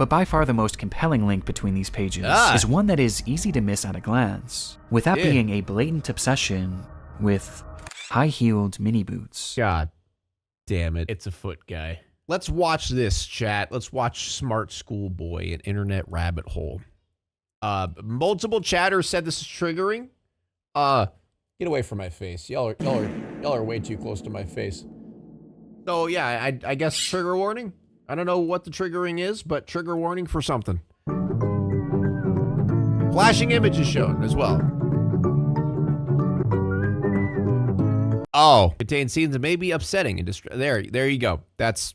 But by far the most compelling link between these pages is one that is easy to miss at a glance, with that being a blatant obsession with high-heeled mini boots. God damn it. It's a foot guy. Let's watch this, chat. Let's watch Smart Schoolboy, an internet rabbit hole. Multiple chatters said this is triggering. Get away from my face. Y'all are way too close to my face. So yeah, I guess trigger warning. I don't know what the triggering is, but trigger warning for something. Flashing images shown as well. Oh, contains scenes that may be upsetting and there you go. That's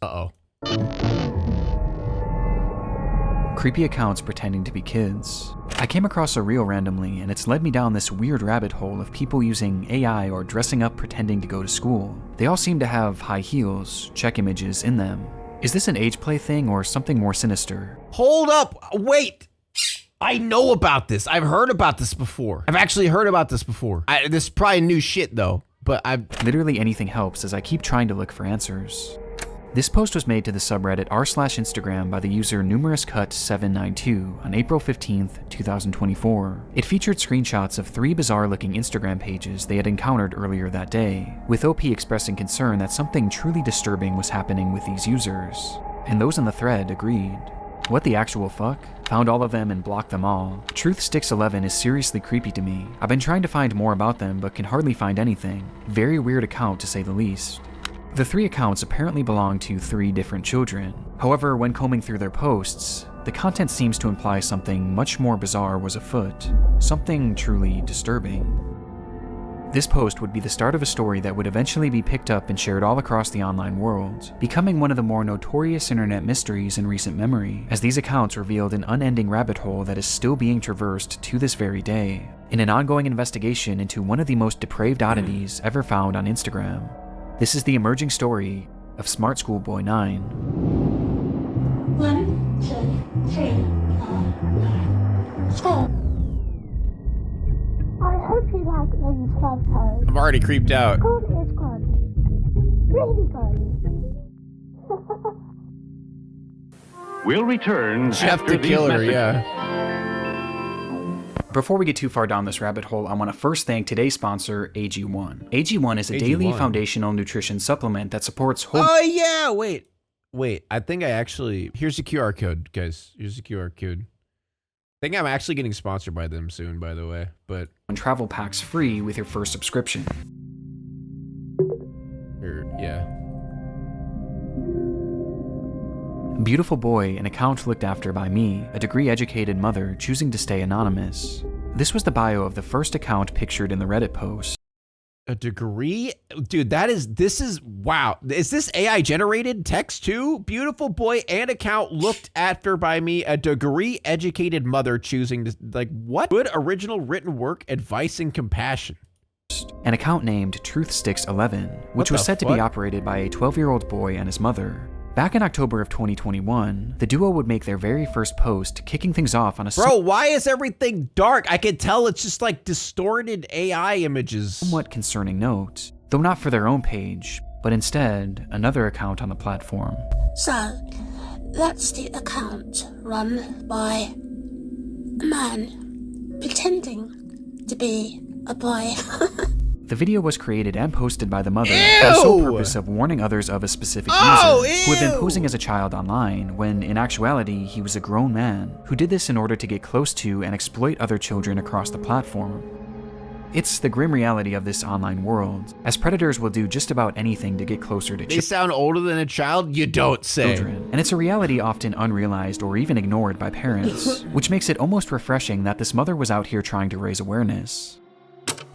Creepy accounts pretending to be kids. I came across a reel randomly, and it's led me down this weird rabbit hole of people using AI or dressing up pretending to go to school. They all seem to have high heels, check images in them. Is this an age play thing or something more sinister? Hold up, wait. I know about this. I've heard about this before. I've actually heard about this before. This is probably new shit though, but Literally anything helps as I keep trying to look for answers. This post was made to the subreddit r/Instagram by the user numerouscut792 on April 15th, 2024. It featured screenshots of 3 bizarre-looking Instagram pages they had encountered earlier that day, with OP expressing concern that something truly disturbing was happening with these users. And those in the thread agreed. What the actual fuck? Found all of them and blocked them all. Truthsticks11 is seriously creepy to me. I've been trying to find more about them but can hardly find anything. Very weird account to say the least. The 3 accounts apparently belong to 3 different children. However, when combing through their posts, the content seems to imply something much more bizarre was afoot. Something truly disturbing. This post would be the start of a story that would eventually be picked up and shared all across the online world, becoming one of the more notorious internet mysteries in recent memory, as these accounts revealed an unending rabbit hole that is still being traversed to this very day, in an ongoing investigation into one of the most depraved oddities ever found on Instagram. This is the emerging story of smartschoolboy9. 1, 2, 3, 4, 5. School. I hope you like these photos. I'm already creeped out. School is good. Really good. We'll return Jeff after the these Killer, messages. yeah. Before we get too far down this rabbit hole, I want to first thank today's sponsor, AG1. AG1 is a daily foundational nutrition supplement that supports whole... Oh yeah, wait. I think I actually... Here's the QR code, guys. Here's the QR code. I think I'm actually getting sponsored by them soon, by the way, but... and travel packs free with your first subscription. Yeah. Beautiful boy, an account looked after by me, a degree-educated mother choosing to stay anonymous. This was the bio of the first account pictured in the Reddit post. A degree? Dude, this is, wow. Is this AI generated text too? Beautiful boy and account looked after by me, a degree educated mother choosing to, like, what? Good original written work, advice, and compassion. An account named Truthsticks11, which was said to be operated by a 12-year-old boy and his mother. Back in October of 2021, the duo would make their very first post, kicking things off on a Bro, why is everything dark? I can tell it's just like distorted AI images. Somewhat concerning note, though not for their own page, but instead another account on the platform. So, that's the account run by a man pretending to be a boy. The video was created and posted by the mother for the sole purpose of warning others of a specific user who had been posing as a child online, when in actuality he was a grown man who did this in order to get close to and exploit other children across the platform. It's the grim reality of this online world, as predators will do just about anything to get closer to children. They sound older than a child? You don't say. And it's a reality often unrealized or even ignored by parents, which makes it almost refreshing that this mother was out here trying to raise awareness.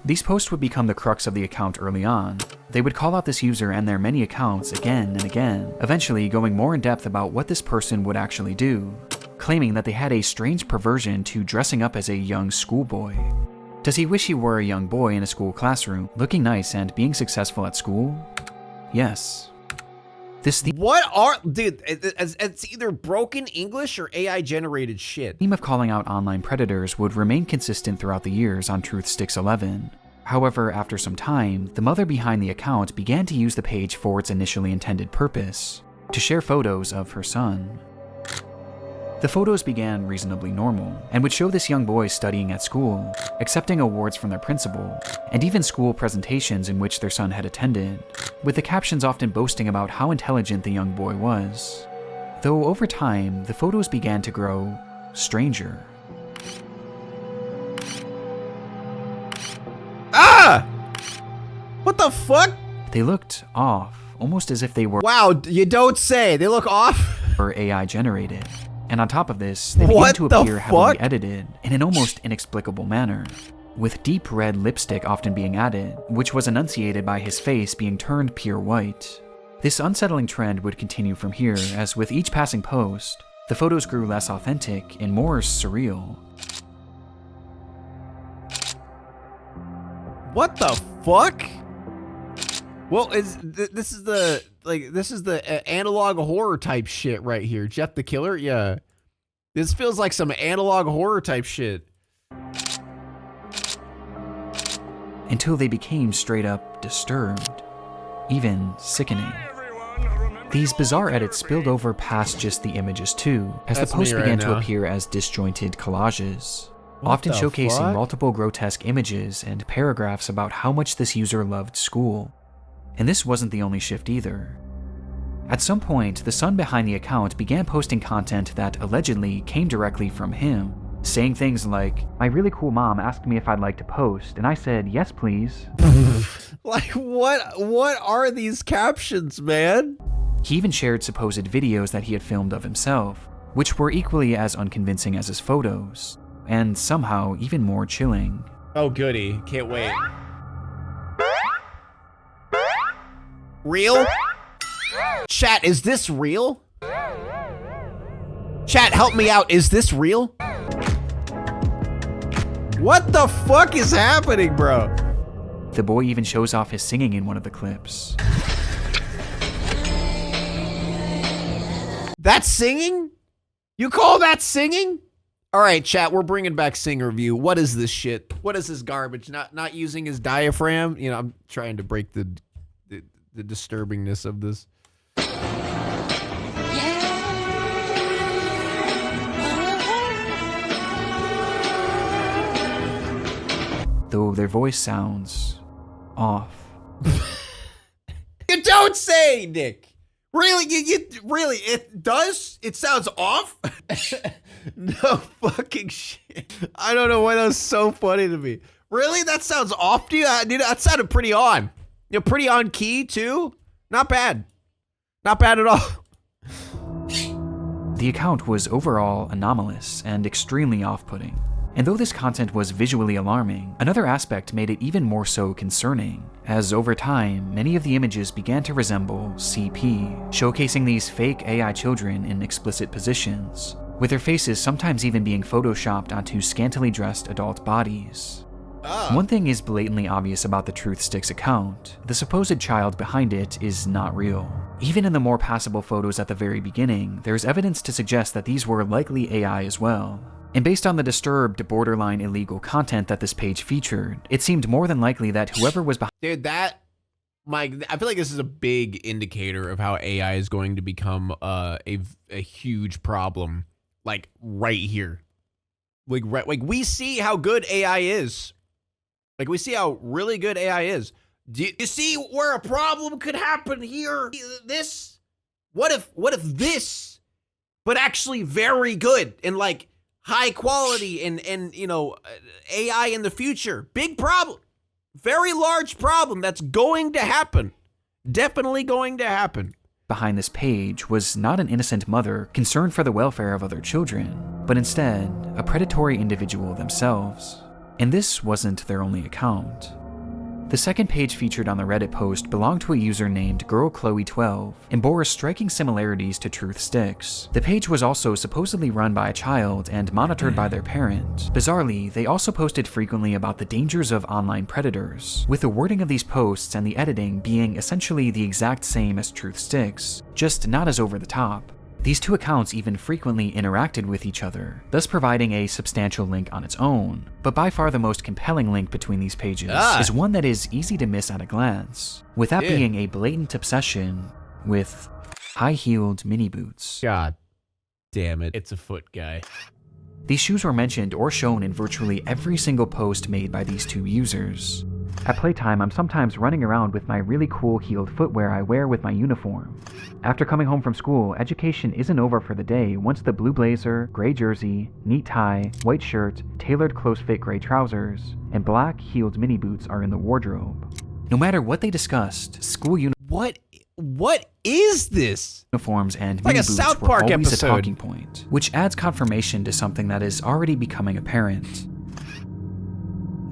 These posts would become the crux of the account early on. They would call out this user and their many accounts again and again, eventually going more in depth about what this person would actually do, claiming that they had a strange perversion to dressing up as a young schoolboy. Does he wish he were a young boy in a school classroom, looking nice and being successful at school? Yes. Dude, it's either broken English or AI generated shit. The theme of calling out online predators would remain consistent throughout the years on Truthsticks11. However, after some time, the mother behind the account began to use the page for its initially intended purpose, to share photos of her son. The photos began reasonably normal, and would show this young boy studying at school, accepting awards from their principal, and even school presentations in which their son had attended, with the captions often boasting about how intelligent the young boy was. Though over time, the photos began to grow stranger. Ah! What the fuck? They looked off, almost as if they were Wow, you don't say. They look off. AI generated. And on top of this, they began What to the appear heavily fuck? edited in an almost inexplicable manner, with deep red lipstick often being added, which was enunciated by his face being turned pure white. This unsettling trend would continue from here, as with each passing post, the photos grew less authentic and more surreal. What the fuck? Well, this is the analog horror type shit right here. Jeff the Killer, yeah. This feels like some analog horror type shit. Until they became straight up disturbed, even sickening. These bizarre edits spilled over past just the images too, as That's the posts me right began to now. appear as disjointed collages, What often the showcasing fuck? multiple grotesque images and paragraphs about how much this user loved school. And this wasn't the only shift either. At some point, the son behind the account began posting content that allegedly came directly from him, saying things like, "My really cool mom asked me if I'd like to post, and I said, yes please." Like, what are these captions, man? He even shared supposed videos that he had filmed of himself, which were equally as unconvincing as his photos, and somehow even more chilling. Oh, goody. Can't wait. Real? Chat, is this real? Chat, help me out. Is this real? What the fuck is happening, bro? The boy even shows off his singing in one of the clips. That's singing? You call that singing? All right, chat, we're bringing back Sing Review. What is this shit? What is this garbage? Not using his diaphragm? You know, I'm trying to break the disturbingness of this. Though their voice sounds off. You don't say, Nick. Really? You really? It does? It sounds off? No fucking shit. I don't know why that was so funny to me. Really? That sounds off to you? Dude, that sounded pretty on. You're pretty on key too? Not bad. Not bad at all. The account was overall anomalous and extremely off-putting. And though this content was visually alarming, another aspect made it even more so concerning, as over time, many of the images began to resemble CP, showcasing these fake AI children in explicit positions, with their faces sometimes even being photoshopped onto scantily dressed adult bodies. One thing is blatantly obvious about the Truth Sticks account: the supposed child behind it is not real. Even in the more passable photos at the very beginning, there's evidence to suggest that these were likely AI as well. And based on the disturbed, borderline illegal content that this page featured, it seemed more than likely that whoever was behind— Dude, I feel like this is a big indicator of how AI is going to become a huge problem. Like right here. Like we see how good AI is. Like we see how really good AI is. Do you see where a problem could happen here? This? What if this, but actually very good and like high quality and you know, AI in the future? Big problem. Very large problem that's going to happen. Definitely going to happen. behind this page was not an innocent mother concerned for the welfare of other children, but instead a predatory individual themselves. And this wasn't their only account. The second page featured on the Reddit post belonged to a user named GirlChloe12 and bore striking similarities to Truth Sticks. The page was also supposedly run by a child and monitored by their parent. Bizarrely, they also posted frequently about the dangers of online predators, with the wording of these posts and the editing being essentially the exact same as Truth Sticks, just not as over the top. These two accounts even frequently interacted with each other, thus providing a substantial link on its own. But by far the most compelling link between these pages is one that is easy to miss at a glance, with that being a blatant obsession with high-heeled mini boots. God. damn it, it's a foot guy. These shoes were mentioned or shown in virtually every single post made by these two users. At playtime, I'm sometimes running around with my really cool heeled footwear I wear with my uniform. After coming home from school, education isn't over for the day once the blue blazer, gray jersey, neat tie, white shirt, tailored close-fit gray trousers, and black heeled mini boots are in the wardrobe. No matter what they discussed, school What is this? uniforms and Like mini a boots South were Park always episode. a talking point, which adds confirmation to something that is already becoming apparent.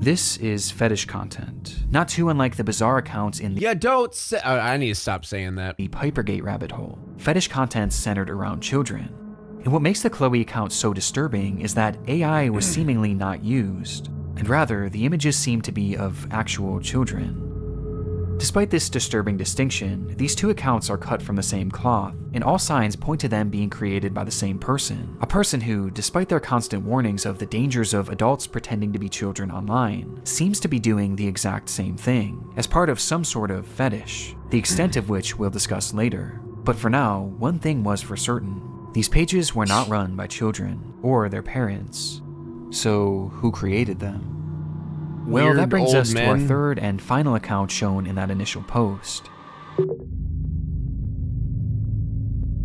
This is fetish content, not too unlike the bizarre accounts in the Yeah, don't say. I need to stop saying that. Pipergate rabbit hole. Fetish content centered around children. And what makes the Chloe account so disturbing is that AI was seemingly not used, and rather the images seem to be of actual children. Despite this disturbing distinction, these two accounts are cut from the same cloth, and all signs point to them being created by the same person. A person who, despite their constant warnings of the dangers of adults pretending to be children online, seems to be doing the exact same thing, as part of some sort of fetish, the extent of which we'll discuss later. But for now, one thing was for certain. These pages were not run by children, or their parents. So, who created them? Well, Weird that brings old us to our men. third and final account shown in that initial post.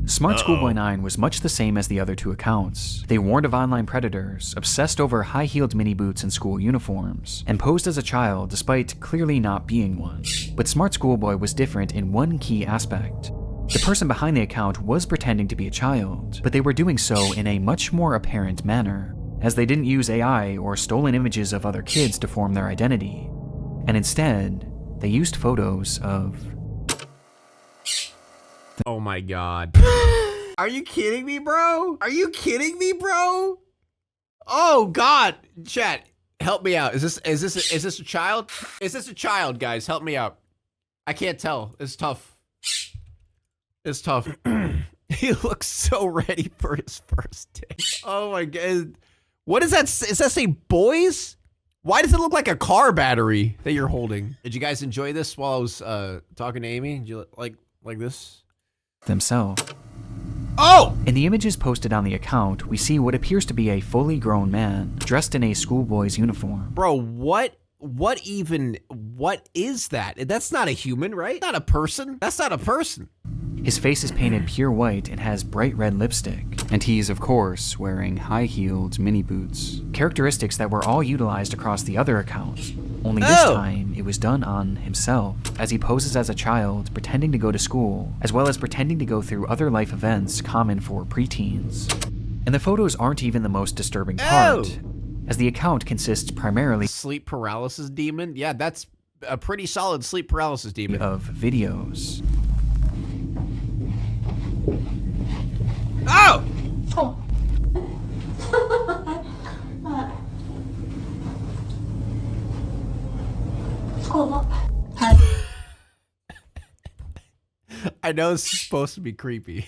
smartschoolboy9 was much the same as the other two accounts. They warned of online predators, obsessed over high-heeled mini boots and school uniforms, and posed as a child despite clearly not being one. But Smart Schoolboy was different in one key aspect. The person behind the account was pretending to be a child, but they were doing so in a much more apparent manner, as they didn't use AI or stolen images of other kids to form their identity, and instead, they used photos of... Oh my god. Are you kidding me, bro? Are you kidding me, bro? Oh god. Chat, help me out. Is this a child? Is this a child, guys? Help me out. I can't tell. It's tough. It's tough. He looks so ready for his first day. Oh my god. What is that? Does that say boys? Why does it look like a car battery that you're holding? Did you guys enjoy this while I was talking to Amy? Did you like this? themselves. Oh! In the images posted on the account, we see what appears to be a fully grown man, dressed in a schoolboy's uniform. Bro, what is that? That's not a human, right? Not a person. That's not a person. His face is painted pure white and has bright red lipstick, and he's, of course, wearing high-heeled mini boots. Characteristics that were all utilized across the other accounts, only this time it was done on himself, as he poses as a child pretending to go to school, as well as pretending to go through other life events common for preteens. And the photos aren't even the most disturbing part, as the account consists primarily Sleep paralysis demon? Yeah, that's a pretty solid sleep paralysis demon. of videos. Oh! Oh. School. I know this is supposed to be creepy.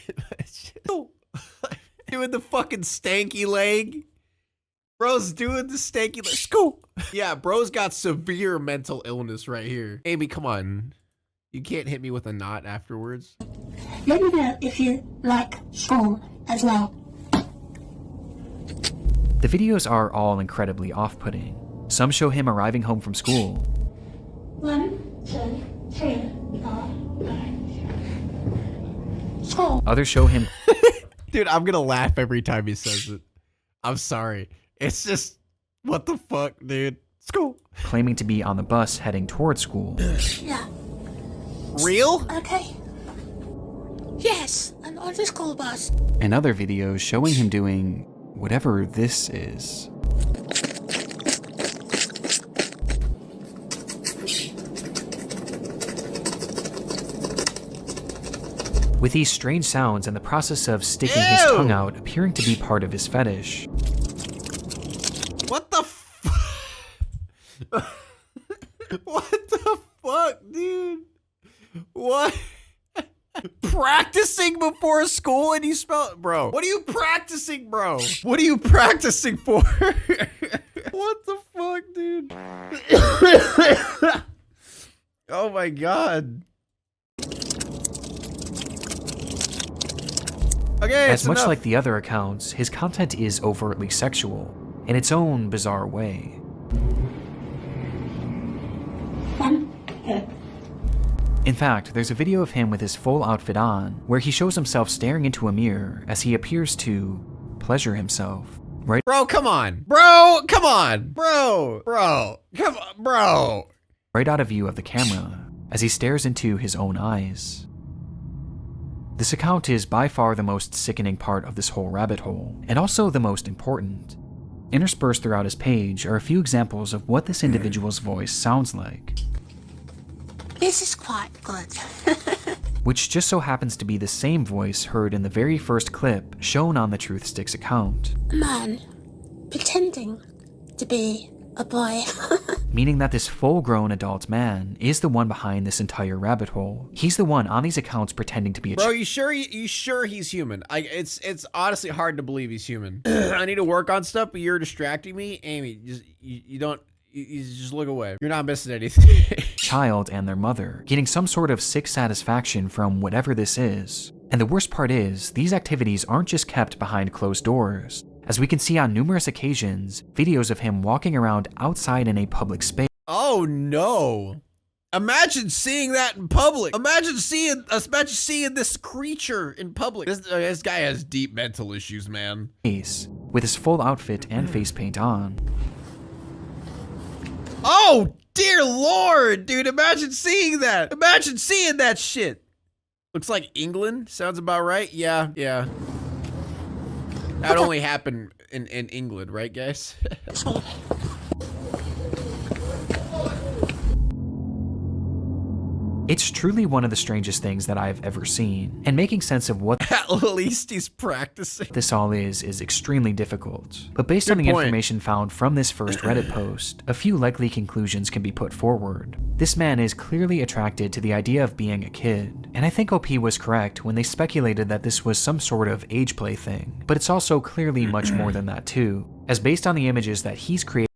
Doing the fucking stanky leg. Bro's doing the stanky leg. School. Yeah, bro's got severe mental illness right here. Amy, come on. You can't hit me with a knot afterwards. Let me know if you like school as well. The videos are all incredibly off-putting. Some show him arriving home from school. 1, 2, 3, 4, 5. School. Others show him Dude, I'm gonna laugh every time he says it. I'm sorry. It's just, what the fuck, dude? School. claiming to be on the bus heading towards school. Yeah. Real? Okay. Yes, I'm on the school bus. And other videos showing him doing whatever this is. With these strange sounds and the process of sticking his Ew! tongue out appearing to be part of his fetish. What the What the fuck, dude? What? Practicing before school and you spell it? Bro, what are you practicing, bro? What are you practicing for? What the fuck, dude? Oh my god. Okay, As it's much enough. like the other accounts, his content is overtly sexual, in its own bizarre way. In fact, there's a video of him with his full outfit on, where he shows himself staring into a mirror as he appears to pleasure himself. Right? Bro, come on. Bro, come on. Bro, come on, bro. Right out of view of the camera, as he stares into his own eyes. This account is by far the most sickening part of this whole rabbit hole, and also the most important. Interspersed throughout his page are a few examples of what this individual's voice sounds like. This is quite good. Which just so happens to be the same voice heard in the very first clip shown on the Truth Sticks account. A man pretending to be a boy. Meaning that this full-grown adult man is the one behind this entire rabbit hole. He's the one on these accounts pretending to be a Bro, you sure he's human? It's honestly hard to believe he's human. I need to work on stuff, but you're distracting me. Amy, you just look away. You're not missing anything. child and their mother, getting some sort of sick satisfaction from whatever this is. And the worst part is, these activities aren't just kept behind closed doors. As we can see on numerous occasions, videos of him walking around outside in a public space. Oh no. Imagine seeing that in public. Imagine seeing this creature in public. This guy has deep mental issues, man. With his full outfit and face paint on. Oh, dear Lord, dude, imagine seeing that. Imagine seeing that shit. Looks like England. Sounds about right. Yeah. That only happened in England, right, guys? It's truly one of the strangest things that I've ever seen, and making sense of what At least he's practicing. this all is extremely difficult. But based on the information found from this first Reddit post, a few likely conclusions can be put forward. This man is clearly attracted to the idea of being a kid, and I think OP was correct when they speculated that this was some sort of age play thing, but it's also clearly much more than that too, as based on the images that he's created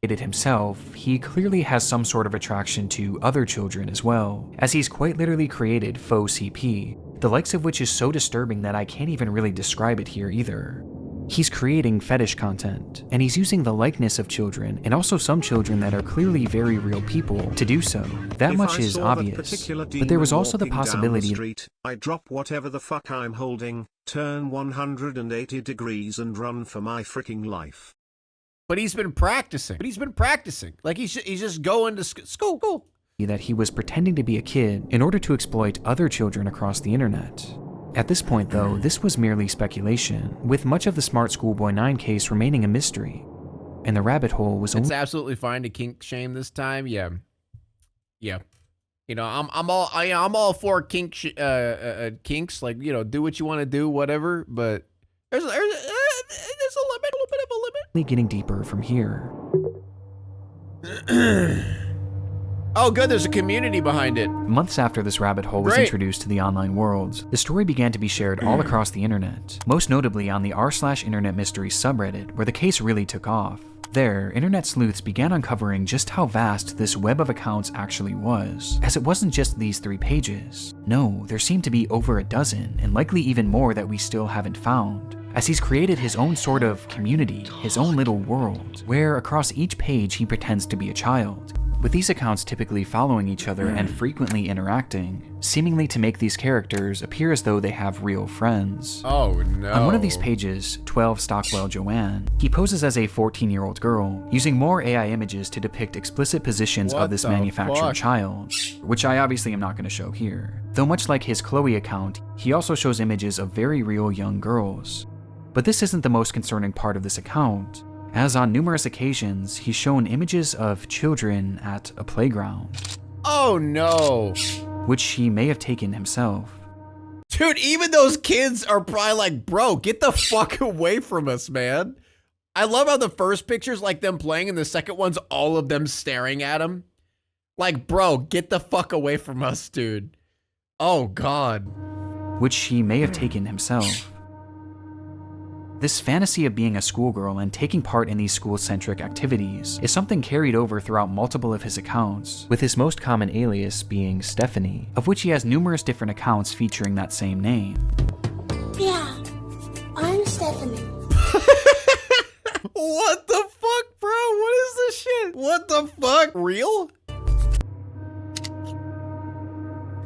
himself, he clearly has some sort of attraction to other children as well, as he's quite literally created faux CP, the likes of which is so disturbing that I can't even really describe it here either. He's creating fetish content, and he's using the likeness of children, and also some children that are clearly very real people, to do so. That much is obvious, but there was also the possibility I drop whatever the fuck I'm holding, turn 180 degrees and run for my freaking life. But he's been practicing. Like he's just going to school. that he was pretending to be a kid in order to exploit other children across the internet. At this point though, this was merely speculation, with much of the SmartSchoolboy9 case remaining a mystery. And the rabbit hole was It's absolutely fine to kink shame this time. Yeah. You know, I'm all for kinks. Like, you know, do what you want to do, whatever. But there's a little bit of a limit. Getting deeper from here. Oh, good. There's a community behind it. Months after this rabbit hole was introduced to the online world, the story began to be shared all across the internet, most notably on the r/internet mysteries subreddit, where the case really took off. There, internet sleuths began uncovering just how vast this web of accounts actually was, as it wasn't just these 3 pages. No, there seemed to be over a dozen, and likely even more that we still haven't found, as he's created his own sort of community, his own little world, where across each page he pretends to be a child, with these accounts typically following each other and frequently interacting, seemingly to make these characters appear as though they have real friends. Oh no. On one of these pages, 12 Stockwell Joanne, he poses as a 14-year-old girl, using more AI images to depict explicit positions of this manufactured child, which I obviously am not going to show here. Though much like his Chloe account, he also shows images of very real young girls. But this isn't the most concerning part of this account, as on numerous occasions, he's shown images of children at a playground. Oh no. Which he may have taken himself. Dude, even those kids are probably like, bro, get the fuck away from us, man. I love how the first picture's like them playing and the second one's all of them staring at him. Like, bro, get the fuck away from us, dude. Oh God. Which he may have taken himself. This fantasy of being a schoolgirl and taking part in these school-centric activities is something carried over throughout multiple of his accounts, with his most common alias being Stephanie, of which he has numerous different accounts featuring that same name. Yeah, I'm Stephanie. What the fuck, bro? What is this shit? What the fuck? Real?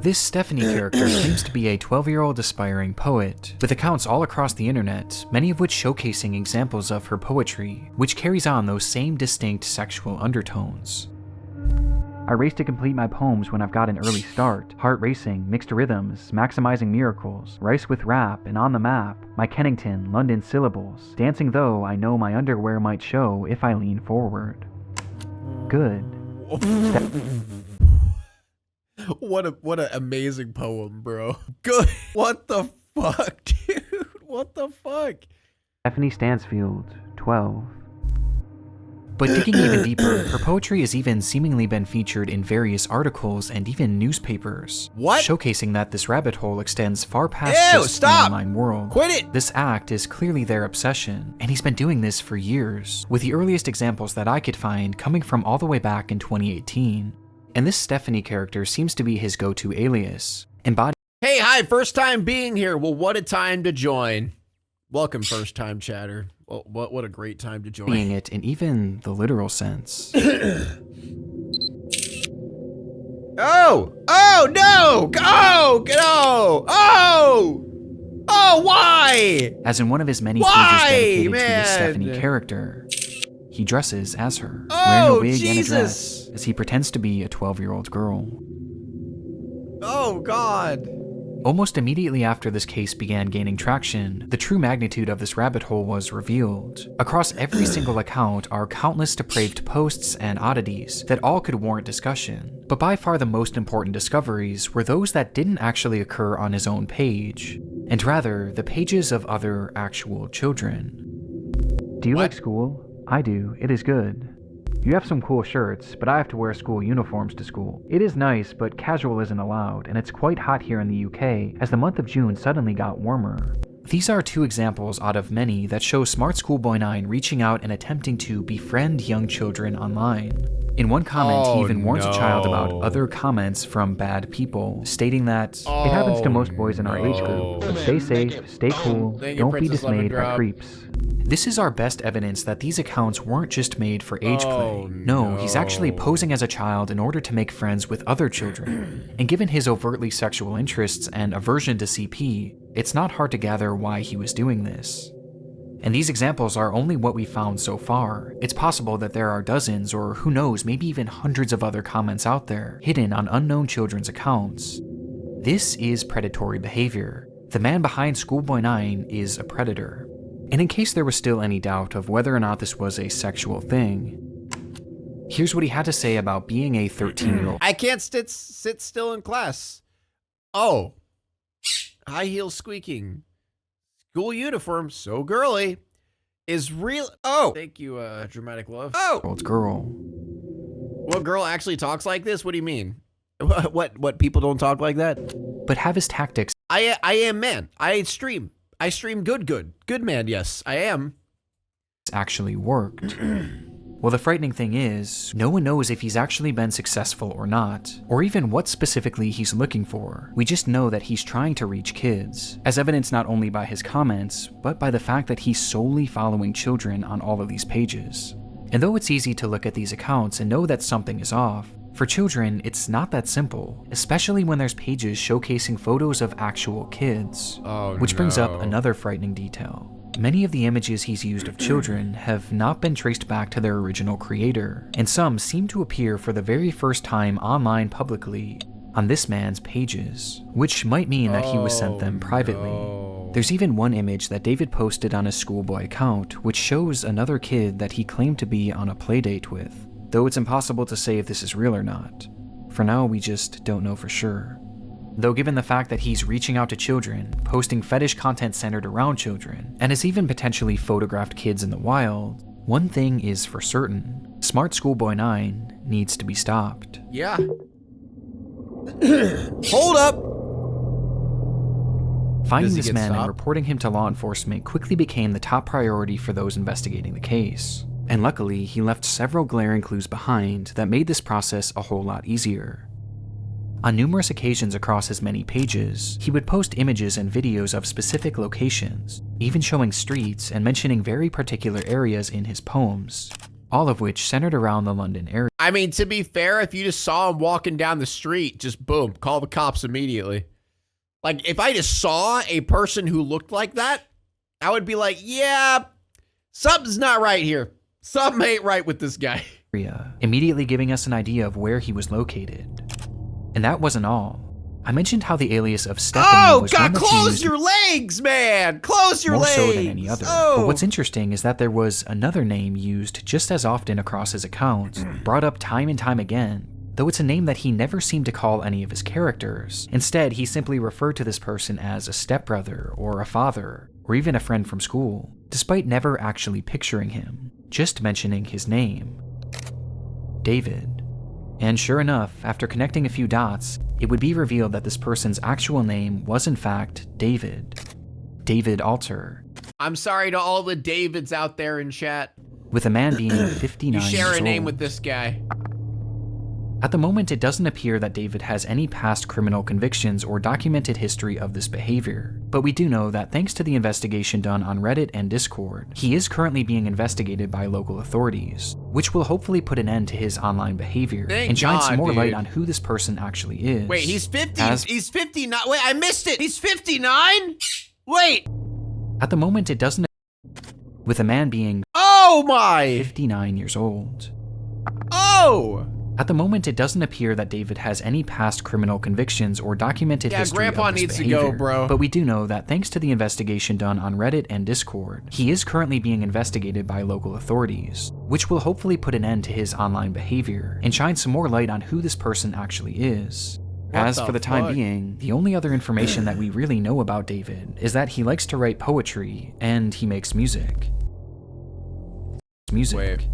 This Stephanie character claims to be a 12-year-old aspiring poet, with accounts all across the internet, many of which showcasing examples of her poetry, which carries on those same distinct sexual undertones. I race to complete my poems when I've got an early start, heart racing, mixed rhythms, maximizing miracles, rice with rap, and on the map, my Kennington, London syllables, dancing though I know my underwear might show if I lean forward. Good. What an amazing poem, bro. Good. What the fuck, dude? What the fuck? Stephanie Stansfield, 12. But digging even deeper, her poetry has even seemingly been featured in various articles and even newspapers. What? Showcasing that this rabbit hole extends far past Ew, just stop! the online world. Quit it! This act is clearly their obsession, and he's been doing this for years, with the earliest examples that I could find coming from all the way back in 2018. And this Stephanie character seems to be his go-to alias, embodying Hey, hi, first time being here. Well, what a time to join. Welcome, first time chatter. Well, what a great time to join. it in even the literal sense. Oh! Oh, no! Oh! No! Oh! Oh, why? As in one of his many Why, pages dedicated man? to this Stephanie character, he dresses as her, Oh, wearing a wig Jesus. and a dress, as he pretends to be a 12-year-old girl. Oh, God. Almost immediately after this case began gaining traction, the true magnitude of this rabbit hole was revealed. Across every single account are countless depraved posts and oddities that all could warrant discussion, but by far the most important discoveries were those that didn't actually occur on his own page, and rather the pages of other actual children. Do you like school? I do. It is good. You have some cool shirts, but I have to wear school uniforms to school. It is nice, but casual isn't allowed, and it's quite hot here in the UK, as the month of June suddenly got warmer. These are two examples out of many that show smartschoolboy9 reaching out and attempting to befriend young children online. In one comment, he even warns a child about other comments from bad people, stating that it happens to most boys in our age group, but stay safe, stay cool, don't be dismayed by creeps. This is our best evidence that these accounts weren't just made for age play. No, he's actually posing as a child in order to make friends with other children. And given his overtly sexual interests and aversion to CP, it's not hard to gather why he was doing this. And these examples are only what we found so far. It's possible that there are dozens, or who knows, maybe even hundreds of other comments out there, hidden on unknown children's accounts. This is predatory behavior. The man behind Schoolboy9 is a predator. And in case there was still any doubt of whether or not this was a sexual thing, here's what he had to say about being a 13-year-old. I can't sit still in class. Oh. High heels squeaking. School uniform, so girly. Is real. Oh. Thank you, dramatic love. Oh. Girl. What girl actually talks like this? What do you mean? What people don't talk like that? But have his tactics I am man. I stream good man. Yes, I am. actually worked. Well, the frightening thing is, no one knows if he's actually been successful or not, or even what specifically he's looking for. We just know that he's trying to reach kids, as evidenced not only by his comments, but by the fact that he's solely following children on all of these pages. And though it's easy to look at these accounts and know that something is off, for children, it's not that simple, especially when there's pages showcasing photos of actual kids. Which brings up another frightening detail. Many of the images he's used of children have not been traced back to their original creator, and some seem to appear for the very first time online publicly on this man's pages, which might mean that he was sent them privately. There's even one image that David posted on his schoolboy account, which shows another kid that he claimed to be on a playdate with, though it's impossible to say if this is real or not. For now, we just don't know for sure. Though given the fact that he's reaching out to children, posting fetish content centered around children, and has even potentially photographed kids in the wild, one thing is for certain: smartschoolboy9 needs to be stopped. Yeah. Hold up! Finding this man and reporting him to law enforcement quickly became the top priority for those investigating the case. And luckily, he left several glaring clues behind that made this process a whole lot easier. On numerous occasions across his many pages, he would post images and videos of specific locations, even showing streets and mentioning very particular areas in his poems, all of which centered around the London area. I mean, to be fair, if you just saw him walking down the street, just boom, call the cops immediately. Like, if I just saw a person who looked like that, I would be like, yeah, something's not right here. Something ain't right with this guy. Immediately giving us an idea of where he was located. And that wasn't all. I mentioned how the alias of Stephanie was one that's close used your legs, man! Close your more legs! so than any other. But what's interesting is that there was another name used just as often across his accounts, brought up time and time again, though it's a name that he never seemed to call any of his characters. Instead, he simply referred to this person as a stepbrother, or a father, or even a friend from school, despite never actually picturing him, just mentioning his name. David. And sure enough, after connecting a few dots, it would be revealed that this person's actual name was in fact David. David Alter. I'm sorry to all the Davids out there in chat. With a man being 59 You years share a old. name with this guy. At the moment, it doesn't appear that David has any past criminal convictions or documented history of this behavior, but we do know that thanks to the investigation done on Reddit and Discord, he is currently being investigated by local authorities, which will hopefully put an end to his online behavior and shine some more light on who this person actually is. Wait, he's 50. He's 59. Wait, I missed it. He's 59? Wait. At the moment, it doesn't. With a man being Oh my 59 years old. Oh! At the moment, it doesn't appear that David has any past criminal convictions or documented history Grandpa of this needs behavior, to go, bro. but we do know that thanks to the investigation done on Reddit and Discord, he is currently being investigated by local authorities, which will hopefully put an end to his online behavior and shine some more light on who this person actually is. As for the time being, the only other information that we really know about David is that he likes to write poetry and he makes music. Wait.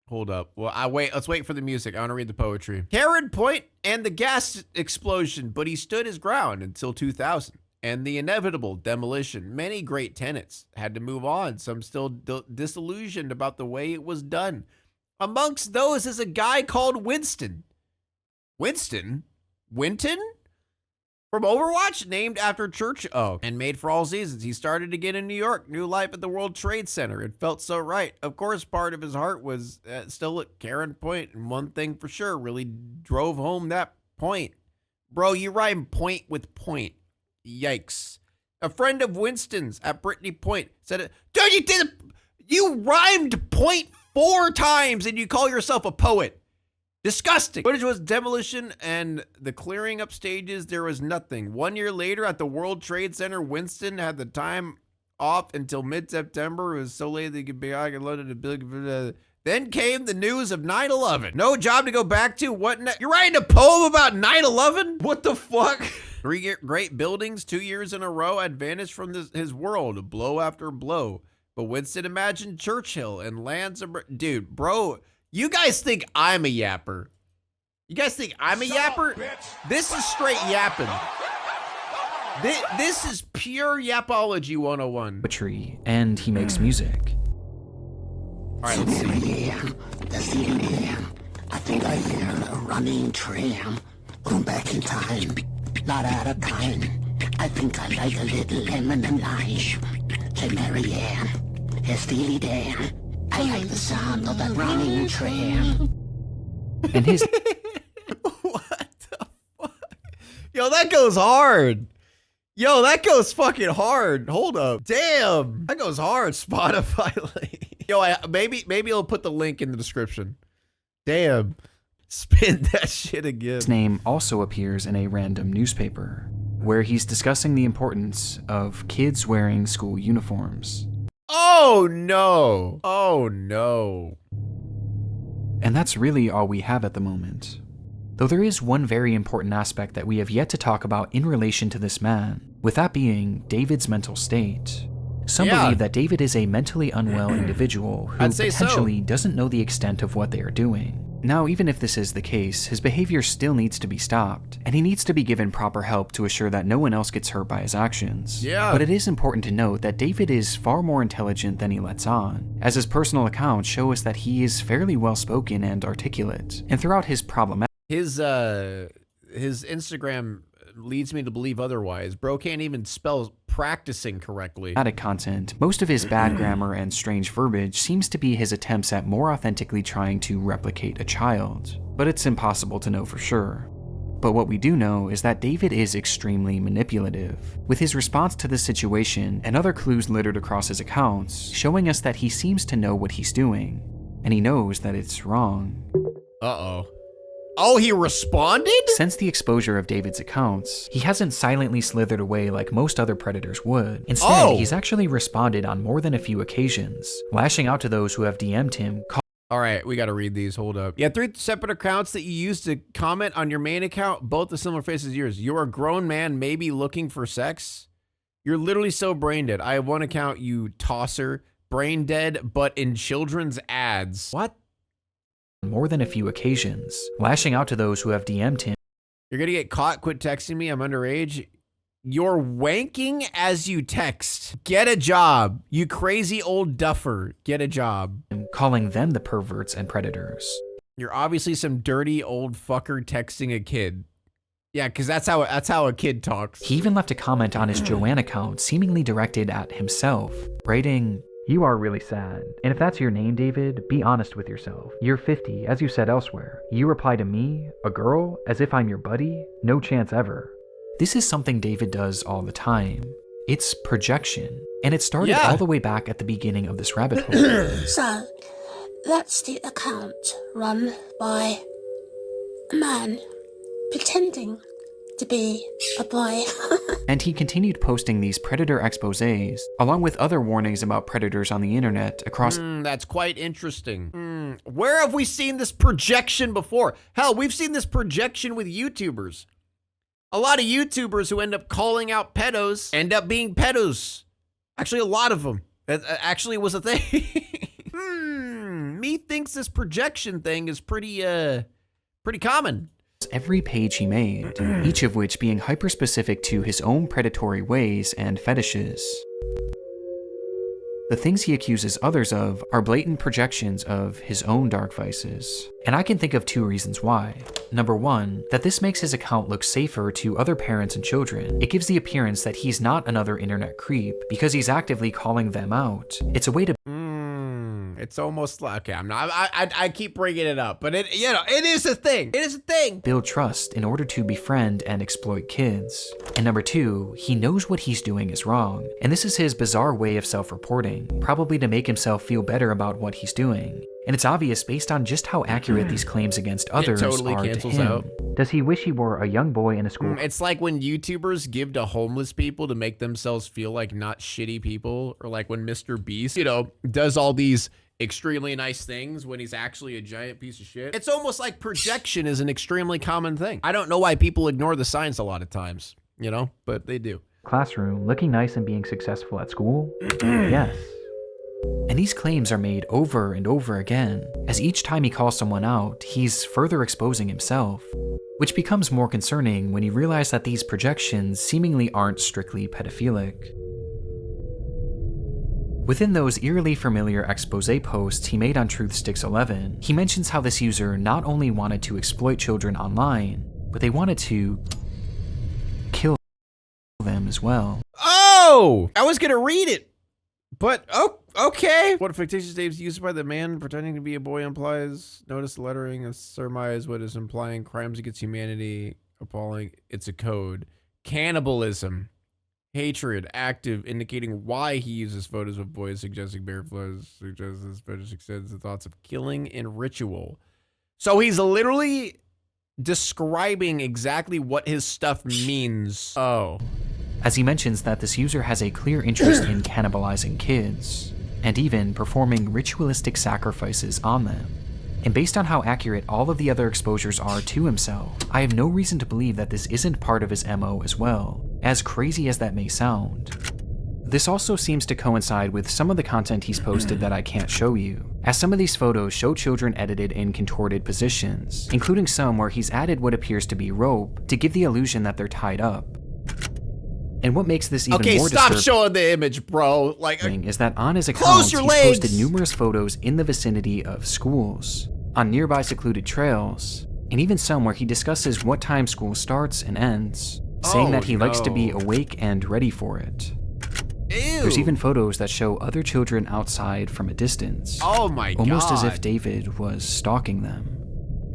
Hold up. Well, let's wait for the music. I want to read the poetry. Karen Point and the gas explosion, but he stood his ground until 2000. And the inevitable demolition. Many great tenants had to move on. Some still disillusioned about the way it was done. Amongst those is a guy called Winston. Winston? Winton? From Overwatch, named after Church. Oh, and made for all seasons. He started again in New York, new life at the World Trade Center. It felt so right. Of course, part of his heart was still at Karen Point, and one thing for sure really drove home that point. Bro, you rhyme point with point. Yikes. A friend of Winston's at Brittany Point said, dude, you rhymed point 4 times and you call yourself a poet. Disgusting. Footage was demolition and the clearing up stages. There was nothing. 1 year later at the World Trade Center, Winston had the time off until mid-September. It was so late they could be out in London. Then came the news of 9/11. No job to go back to. What? You're writing a poem about 9/11? What the fuck? 3 great buildings, 2 years in a row had vanished from his world, blow after blow. But Winston imagined Churchill and lands of... Dude, bro... You guys think I'm a yapper? You guys think I'm a yapper? This is straight yapping. This is pure yapology 101. Poetry, and he makes music. All right, let's see. The ceiling there. I think I hear a running tram. Going back in time, not out of kind. I think I like a little lemon and lime. Say Mary Ann, hey Steely Dan. I like the sound of that running tram. And his What the fuck? Yo, that goes hard. Yo, that goes fucking hard. Hold up. Damn. That goes hard, Spotify. Yo, maybe I'll put the link in the description. Damn. Spin that shit again. His name also appears in a random newspaper, where he's discussing the importance of kids wearing school uniforms. Oh no. Oh no. And that's really all we have at the moment. Though there is one very important aspect that we have yet to talk about in relation to this man, with that being David's mental state. Some believe that David is a mentally unwell individual who potentially doesn't know the extent of what they are doing. Now, even if this is the case, his behavior still needs to be stopped, and he needs to be given proper help to assure that no one else gets hurt by his actions. But it is important to note that David is far more intelligent than he lets on, as his personal accounts show us that he is fairly well spoken and articulate, and throughout his problematic... His his Instagram leads me to believe otherwise. Bro can't even spell practicing correctly. Content, most of his bad grammar and strange verbiage seems to be his attempts at more authentically trying to replicate a child, but it's impossible to know for sure. But what we do know is that David is extremely manipulative, with his response to the situation and other clues littered across his accounts showing us that he seems to know what he's doing, and he knows that it's wrong. Uh-oh. Oh, he responded? Since the exposure of David's accounts, he hasn't silently slithered away like most other predators would. Instead, he's actually responded on more than a few occasions, lashing out to those who have DM'd him. All right, we got to read these. Hold up. Yeah, 3 separate accounts that you used to comment on your main account, both the similar faces as yours. You're a grown man, maybe looking for sex. You're literally so brain dead. I have one account, you tosser, brain dead, but in children's ads. What? More than a few occasions, lashing out to those who have DM'd him. You're gonna get caught. Quit texting me. I'm underage. You're wanking as you text. Get a job. You crazy old duffer. Get a job. Calling them the perverts and predators. You're obviously some dirty old fucker texting a kid. Yeah, because that's how a kid talks. He even left a comment on his Joanne account, seemingly directed at himself, writing, "You are really sad. And if that's your name, David, be honest with yourself. You're 50, as you said elsewhere. You reply to me, a girl, as if I'm your buddy? No chance ever." This is something David does all the time. It's projection, and it started all the way back at the beginning of this rabbit hole. So, that's the account run by a man pretending to be a boy. And he continued posting these predator exposés, along with other warnings about predators on the internet across. That's quite interesting. Where have we seen this projection before? Hell, we've seen this projection with YouTubers. A lot of YouTubers who end up calling out pedos end up being pedos. Actually, a lot of them. It actually was a thing. Methinks this projection thing is pretty common. Every page he made, each of which being hyper-specific to his own predatory ways and fetishes. The things he accuses others of are blatant projections of his own dark vices. And I can think of 2 reasons why. Number 1, that this makes his account look safer to other parents and children. It gives the appearance that he's not another internet creep, because he's actively calling them out. It's a way to It's almost like, okay, I keep bringing it up, but it is a thing. It is a thing. build trust in order to befriend and exploit kids. And number 2, he knows what he's doing is wrong. And this is his bizarre way of self-reporting, probably to make himself feel better about what he's doing. And it's obvious based on just how accurate these claims against others totally are to cancels him. out. Does he wish he were a young boy in a school? It's like when YouTubers give to homeless people to make themselves feel like not shitty people, or like when Mr. Beast, does all these extremely nice things when he's actually a giant piece of shit. It's almost like projection is an extremely common thing. I don't know why people ignore the signs a lot of times, but they do. Classroom, looking nice and being successful at school? Yes. And these claims are made over and over again, as each time he calls someone out, he's further exposing himself, which becomes more concerning when you realize that these projections seemingly aren't strictly pedophilic. Within those eerily familiar expose posts he made on TruthSticks11, he mentions how this user not only wanted to exploit children online, but they wanted to kill them as well. Oh! I was gonna read it, but okay. What fictitious names used by the man pretending to be a boy implies? Notice the lettering of surmise what is implying crimes against humanity, appalling. It's a code. Cannibalism. Hatred, active, indicating why he uses photos of boys, suggesting bare flows, suggests this fetish extends the thoughts of killing in ritual. So he's literally describing exactly what his stuff means. Oh. As he mentions that this user has a clear interest in cannibalizing kids, and even performing ritualistic sacrifices on them. And based on how accurate all of the other exposures are to himself, I have no reason to believe that this isn't part of his MO as well, as crazy as that may sound. This also seems to coincide with some of the content he's posted that I can't show you, as some of these photos show children edited in contorted positions, including some where he's added what appears to be rope to give the illusion that they're tied up. And what makes this even more stop disturbing showing the image, bro. Is that on his account, he's legs. posted numerous photos in the vicinity of schools, on nearby secluded trails, and even some where he discusses what time school starts and ends, saying that he likes to be awake and ready for it. Ew. There's even photos that show other children outside from a distance. Oh my God. Almost as if David was stalking them.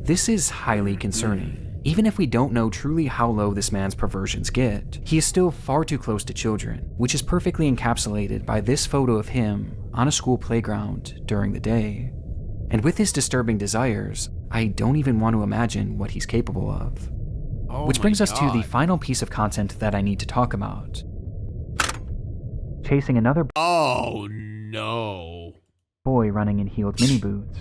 This is highly concerning. Even if we don't know truly how low this man's perversions get, he is still far too close to children, which is perfectly encapsulated by this photo of him on a school playground during the day. And with his disturbing desires, I don't even want to imagine what he's capable of. Oh Which brings us to the God. final piece of content that I need to talk about. Chasing another Oh no. boy running in heeled mini boots.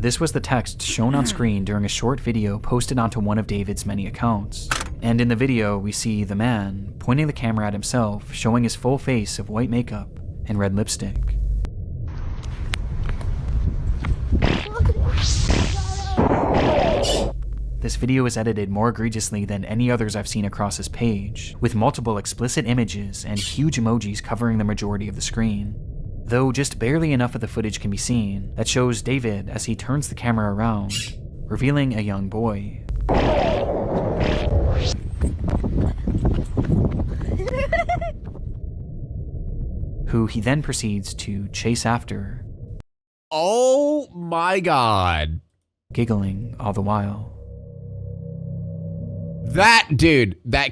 This was the text shown on screen during a short video posted onto one of David's many accounts. And in the video, we see the man pointing the camera at himself, showing his full face of white makeup and red lipstick. This video is edited more egregiously than any others I've seen across his page, with multiple explicit images and huge emojis covering the majority of the screen. Though just barely enough of the footage can be seen that shows David as he turns the camera around, revealing a young boy. Who he then proceeds to chase after, Oh my God. giggling all the while. That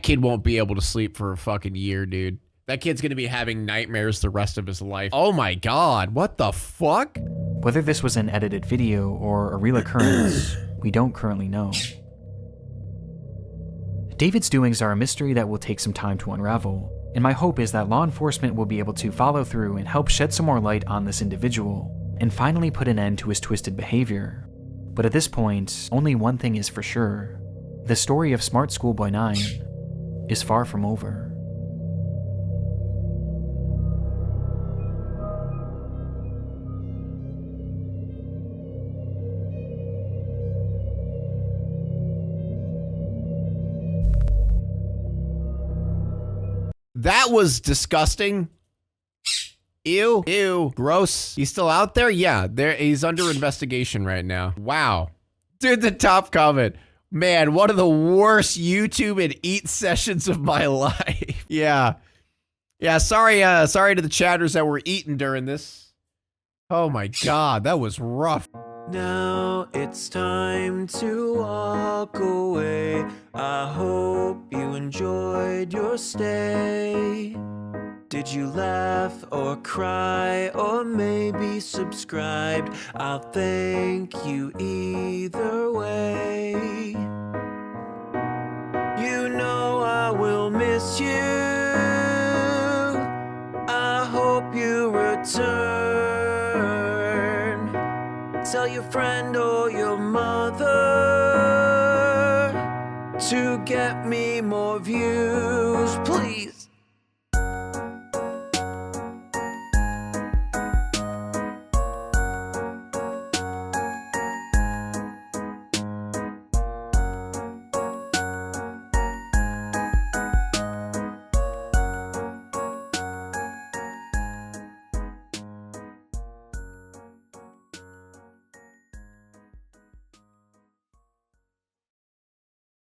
kid won't be able to sleep for a fucking year, dude. That kid's gonna be having nightmares the rest of his life. Oh my God, what the fuck? Whether this was an edited video or a real occurrence, we don't currently know. David's doings are a mystery that will take some time to unravel, and my hope is that law enforcement will be able to follow through and help shed some more light on this individual, and finally put an end to his twisted behavior. But at this point, only one thing is for sure. The story of smartschoolboy9 is far from over. That was disgusting. Ew, ew, gross. He's still out there? Yeah, he's under investigation right now. Wow. Dude, the top comment. Man, one of the worst YouTube and eat sessions of my life. Yeah. Yeah, sorry to the chatters that were eating during this. Oh my God, that was rough. Now it's time to walk away. I hope you enjoyed your stay. Did you laugh or cry or maybe subscribed? I'll thank you either way. You know I will miss you. I hope you return. Tell your friend or your mother to get me more views, please.